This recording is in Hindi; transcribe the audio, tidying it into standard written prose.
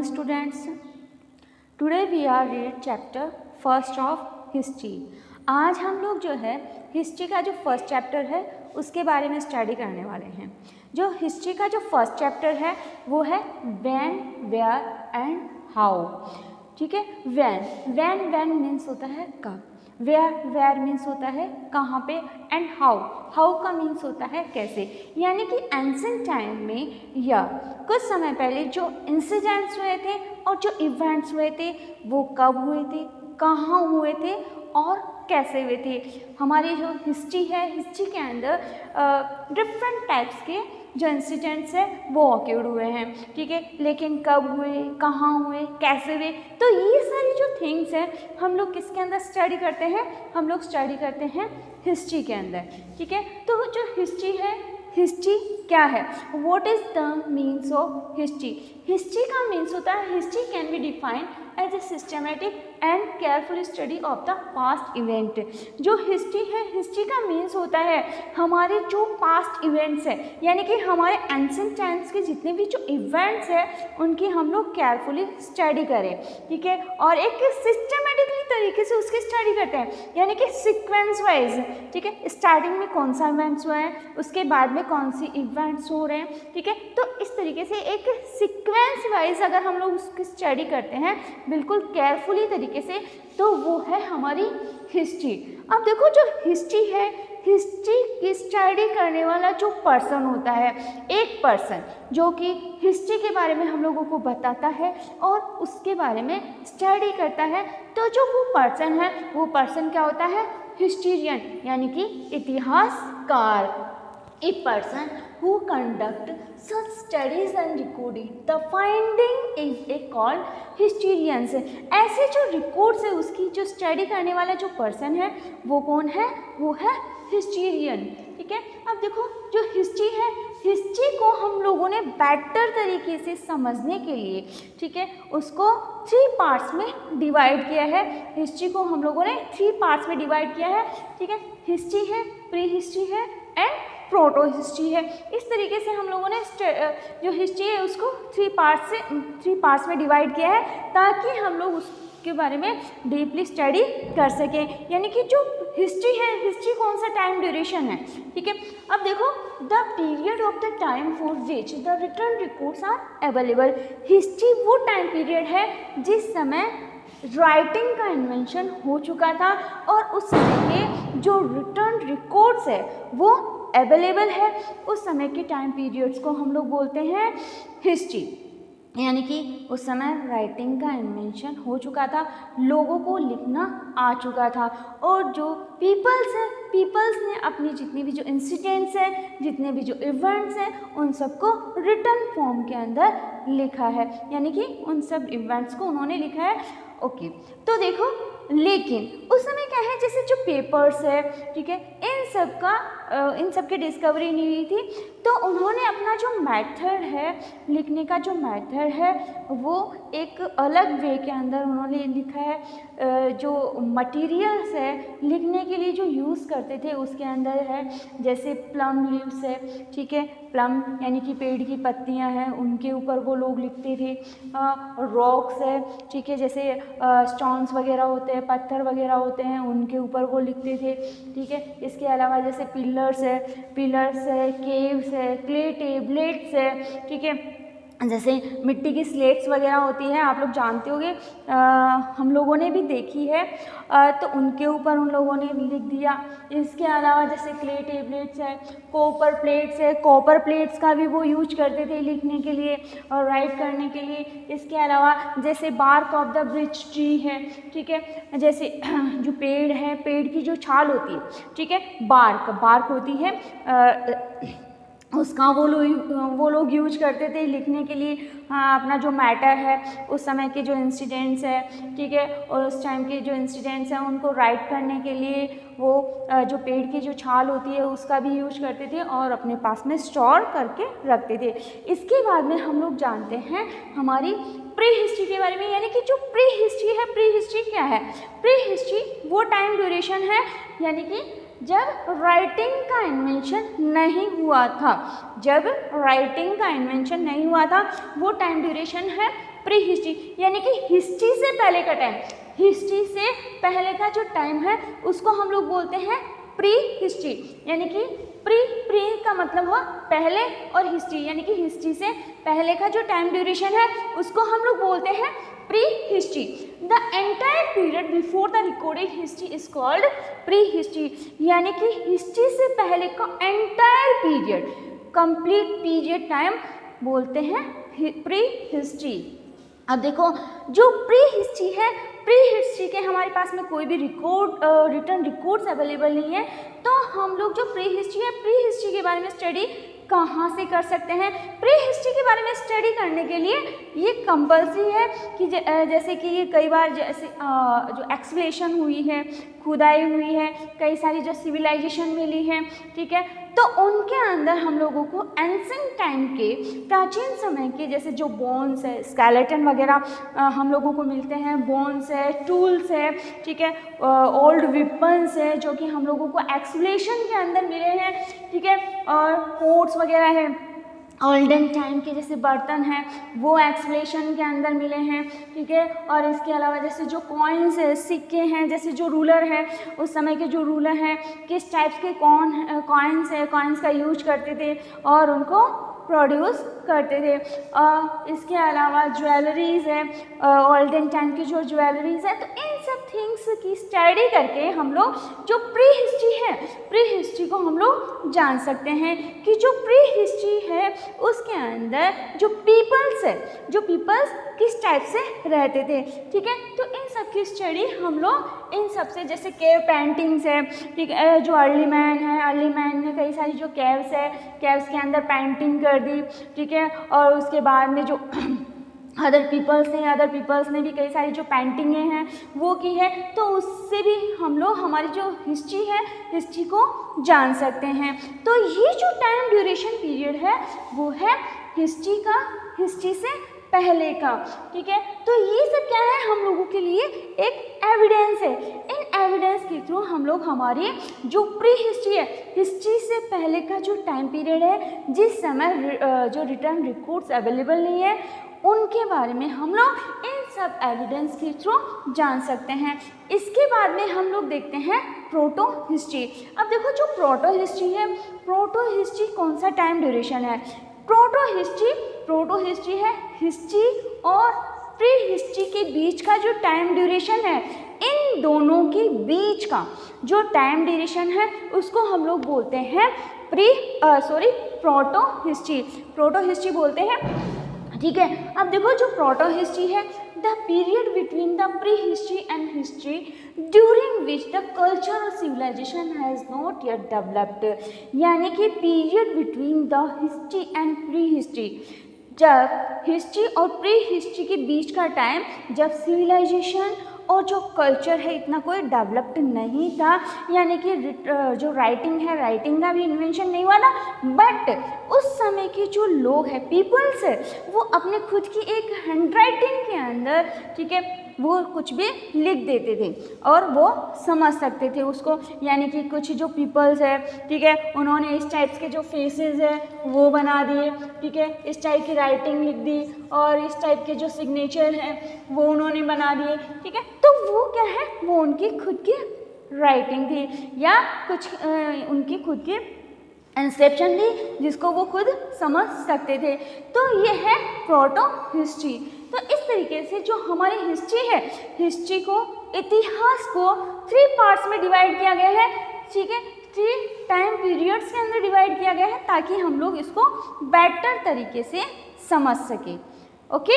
students. Today we are read chapter first of history. आज हम लोग जो है हिस्ट्री का जो फर्स्ट चैप्टर है उसके बारे में स्टडी करने वाले हैं. जो हिस्ट्री का जो फर्स्ट चैप्टर है वो है व्हेन, वेयर एंड हाउ. ठीक है. व्हेन मीन्स होता है कब, वेयर मीन्स होता है कहाँ पे, एंड हाउ का मीन्स होता है कैसे. यानी कि एंशिएंट टाइम में या कुछ समय पहले जो इंसिडेंट्स हुए थे और जो इवेंट्स हुए थे वो कब हुए थे, कहाँ हुए थे और कैसे हुए थे. हमारी जो हिस्ट्री है, हिस्ट्री के अंदर डिफरेंट टाइप्स के जो इंसिडेंट्स है वो ऑक्यूर्ड हुए हैं. ठीक है. लेकिन कब हुए, कहाँ हुए, कैसे हुए, तो ये सारी जो थिंग्स हैं हम लोग किसके अंदर स्टडी करते हैं, हम लोग स्टडी करते हैं हिस्ट्री के अंदर. ठीक है. तो जो हिस्ट्री है, हिस्ट्री क्या है, what is the means of history. History का मीन्स होता है, history can be defined as a systematic and careful study of the past event. जो हिस्ट्री है, हिस्ट्री का मीन्स होता है हमारे जो पास्ट इवेंट्स है, यानी कि हमारे एंशिएंट टाइम्स के जितने भी जो इवेंट्स हैं उनकी हम लोग केयरफुली स्टडी करें. ठीक है. और एक सिस्टमेटिकली तरीके से उसकी स्टडी करते हैं, यानी कि सीक्वेंस वाइज. ठीक है. स्टार्टिंग में कौन सा इवेंट्स हुआ है, उसके बाद में कौन सी इवेंट्स हो रहे हैं. ठीक है. तो इस तरीके से एक सीक्वेंस वाइज अगर हम लोग उसकी स्टडी करते हैं बिल्कुल केयरफुली तरीके से, तो वो है हमारी हिस्ट्री. अब देखो जो हिस्ट्री है, हिस्ट्री की स्टडी करने वाला जो पर्सन होता है, एक पर्सन जो कि हिस्ट्री के बारे में हम लोगों को बताता है और उसके बारे में स्टडी करता है, तो जो वो पर्सन है वो पर्सन क्या होता है, हिस्ट्रियन, यानी कि इतिहासकार. A person who conduct such studies and record it, the finding is a called historians. ऐसे जो रिकॉर्ड्स है उसकी जो स्टडी करने वाला जो पर्सन है वो कौन है, वो है हिस्ट्रियन. ठीक है. अब देखो जो हिस्ट्री है, हिस्ट्री को हम लोगों ने बेटर तरीके से समझने के लिए, ठीक है, उसको 3 पार्ट्स में डिवाइड किया है. हिस्ट्री को हम लोगों ने 3 पार्ट्स में डिवाइड किया है. ठीक है. हिस्ट्री है, प्री हिस्ट्री है एंड प्रोटो हिस्ट्री है. इस तरीके से हम लोगों ने जो हिस्ट्री है उसको 3 पार्ट्स में डिवाइड किया है ताकि हम लोग उसके बारे में डीपली स्टडी कर सकें. यानी कि जो हिस्ट्री है, हिस्ट्री कौन सा टाइम ड्यूरेशन है. ठीक है. अब देखो the period of the time for which the return records are available. History वो टाइम पीरियड है जिस समय राइटिंग का इन्वेंशन हो चुका था और उस समय के जो रिटर्न रिकॉर्ड्स है वो अवेलेबल है. उस समय के टाइम पीरियड्स को हम लोग बोलते हैं हिस्ट्री. यानी कि उस समय राइटिंग का इन्वेंशन हो चुका था, लोगों को लिखना आ चुका था और जो पीपल्स ने अपनी जितनी भी जो इंसिडेंट्स हैं, जितने भी जो इवेंट्स हैं उन सबको रिटन फॉर्म के अंदर लिखा है. यानी कि उन सब इवेंट्स को उन्होंने लिखा है. ओके. तो देखो लेकिन उस समय क्या है, जैसे जो पेपर्स है, ठीक है, इन सब की डिस्कवरी नहीं हुई थी, तो उन्होंने अपना जो मेथड है, लिखने का जो मेथड है वो एक अलग वे के अंदर उन्होंने लिखा है. जो मटेरियल्स है लिखने के लिए जो यूज़ करते थे उसके अंदर है जैसे प्लम लीव्स है. ठीक है. प्लम यानी कि पेड़ की पत्तियां हैं, उनके ऊपर वो लोग लिखते थे. रॉक्स है, ठीक है, जैसे स्टोन्स वगैरह होते हैं, पत्थर वगैरह होते हैं, उनके ऊपर वो लिखते थे. ठीक है. इसके अलावा जैसे पिलर्स है, केव्स है, क्ले टेबलेट्स है. ठीक है. जैसे मिट्टी की स्लेट्स वगैरह होती है, आप लोग जानते होंगे, हम लोगों ने भी देखी है, तो उनके ऊपर उन लोगों ने लिख दिया. इसके अलावा जैसे क्ले टेबलेट्स है, कॉपर प्लेट्स है, कॉपर प्लेट्स का भी वो यूज करते थे लिखने के लिए और राइट करने के लिए. इसके अलावा जैसे bark of the birch tree है. ठीक है. जैसे जो पेड़ है, पेड़ की जो छाल होती है, ठीक है, बार्क होती है, उसका वो लोग यूज करते थे लिखने के लिए. हाँ, अपना जो मैटर है, उस समय के जो इंसिडेंट्स है, ठीक है, और उस टाइम के जो इंसिडेंट्स हैं उनको राइट करने के लिए वो जो पेड़ की जो छाल होती है उसका भी यूज करते थे और अपने पास में स्टोर करके रखते थे. इसके बाद में हम लोग जानते हैं हमारी प्री हिस्ट्री के बारे में. यानी कि जो प्री हिस्ट्री है, प्री हिस्ट्री क्या है, प्री हिस्ट्री वो टाइम ड्यूरेशन है यानी कि जब राइटिंग का इन्वेंशन नहीं हुआ था, जब राइटिंग का इन्वेंशन नहीं हुआ था वो टाइम ड्यूरेशन है प्री हिस्ट्री, यानी कि हिस्ट्री से पहले का टाइम। हिस्ट्री से पहले का जो टाइम है उसको हम लोग बोलते हैं प्री हिस्ट्री, यानी कि प्री का मतलब हुआ पहले, और हिस्ट्री यानी कि हिस्ट्री से पहले का जो टाइम ड्यूरेशन है उसको हम लोग बोलते हैं pre history. The entire period before the recorded history is called pre history, यानी कि हिस्ट्री से पहले का entire period, complete period time बोलते हैं प्री हिस्ट्री। अब देखो जो प्री हिस्ट्री है, प्री हिस्ट्री के हमारे पास में कोई भी रिटर्न रिकॉर्ड्स अवेलेबल नहीं है, तो हम लोग जो प्री हिस्ट्री है, प्री हिस्ट्री के बारे में स्टडी कहाँ से कर सकते हैं? प्री हिस्ट्री के बारे में स्टडी करने के लिए ये कंपल्सरी है कि जैसे कि ये कई बार जैसे जो एक्सप्लेशन हुई है, खुदाई हुई है, कई सारी जो सिविलाइजेशन मिली है, ठीक है, तो उनके अंदर हम लोगों को एंशिएंट टाइम के, प्राचीन समय के, जैसे जो बोन्स है, स्केलेटन वगैरह हम लोगों को मिलते हैं, बोन्स है, टूल्स है, ठीक है, ओल्ड वेपन्स है जो कि हम लोगों को एक्सप्लेशन के अंदर मिले हैं, ठीक है, और पोर्ट्स वगैरह है, ओल्डन टाइम के जैसे बर्तन हैं वो एक्सप्लेशन के अंदर मिले हैं, ठीक है, और इसके अलावा जैसे जो कॉइन्स है, सिक्के हैं, जैसे जो रूलर है उस समय के जो रूलर हैं किस टाइप्स के कॉइन्स है, कॉइन्स का यूज करते थे और उनको प्रोड्यूस करते थे। इसके अलावा ज्वेलरीज़ है, ओल्डन टाइम की जो ज्वेलरीज़ है, तो इन सब थिंग्स की स्टडी करके हम लोग जो प्री हिस्ट्री है, प्री हिस्ट्री को हम लोग जान सकते हैं कि जो प्री हिस्ट्री है उसके अंदर जो पीपल्स है, जो पीपल्स किस टाइप से रहते थे, ठीक है, तो इन सब की स्टडी हम लोग इन सब से, जैसे केव पेंटिंग्स है, ठीक है, जो अर्ली मैन है, अर्ली मैन ने कई सारी जो केव्स है, केव्स के अंदर पेंटिंग कर दी, ठीक है, और उसके बाद में जो अदर पीपल्स हैं, अदर पीपल्स ने भी कई सारी जो पेंटिंगें हैं वो की है, तो उससे भी हम लोग हमारी जो हिस्ट्री है, हिस्ट्री को जान सकते हैं। तो ये जो टाइम ड्यूरेशन पीरियड है वो है हिस्ट्री का, हिस्ट्री से पहले का, ठीक है, तो ये सब क्या है हम लोगों के लिए एक एविडेंस है। इन एविडेंस के थ्रू हम लोग हमारी जो प्री हिस्ट्री है, हिस्ट्री से पहले का जो टाइम पीरियड है, जिस समय जो रिटर्न रिकॉर्ड्स अवेलेबल नहीं है, उनके बारे में हम लोग इन सब एविडेंस के थ्रू जान सकते हैं। इसके बाद में हम लोग देखते हैं प्रोटो हिस्ट्री। अब देखो जो प्रोटो हिस्ट्री है, प्रोटो हिस्ट्री कौन सा टाइम ड्यूरेशन है? प्रोटो हिस्ट्री है हिस्ट्री और प्री हिस्ट्री के बीच का जो टाइम ड्यूरेशन है, इन दोनों के बीच का जो टाइम ड्यूरेशन है उसको हम लोग बोलते हैं प्रोटो हिस्ट्री बोलते हैं, ठीक है। अब देखो जो प्रोटो हिस्ट्री है, the period between the prehistory and history during which the culture और civilization has not yet developed, यानी कि period between the history and prehistory, जब हिस्ट्री और प्री हिस्ट्री के बीच का टाइम, जब सिविलाइजेशन और जो कल्चर है इतना कोई डेवलप्ड नहीं था, यानी कि जो राइटिंग है, राइटिंग का भी इन्वेंशन नहीं हुआ था, बट उस समय के जो लोग हैं, पीपल्स है, वो अपने खुद की एक हैंडराइटिंग के अंदर, ठीक है, वो कुछ भी लिख देते थे और वो समझ सकते थे उसको, यानी कि कुछ जो पीपल्स है, ठीक है, उन्होंने इस टाइप्स के जो फेसेस है वो बना दिए, ठीक है, इस टाइप की राइटिंग लिख दी और इस टाइप के जो सिग्नेचर हैं वो उन्होंने बना दिए, ठीक है, तो वो क्या है, वो उनकी खुद की राइटिंग थी या कुछ उनकी खुद की इंस्क्रिप्शन थी जिसको वो खुद समझ सकते थे। तो ये है प्रोटो हिस्ट्री। तो इस तरीके से जो हमारी हिस्ट्री है, हिस्ट्री को, इतिहास को 3 पार्ट्स में डिवाइड किया गया है, ठीक है, 3 टाइम पीरियड्स के अंदर डिवाइड किया गया है ताकि हम लोग इसको बेटर तरीके से समझ सकें। ओके।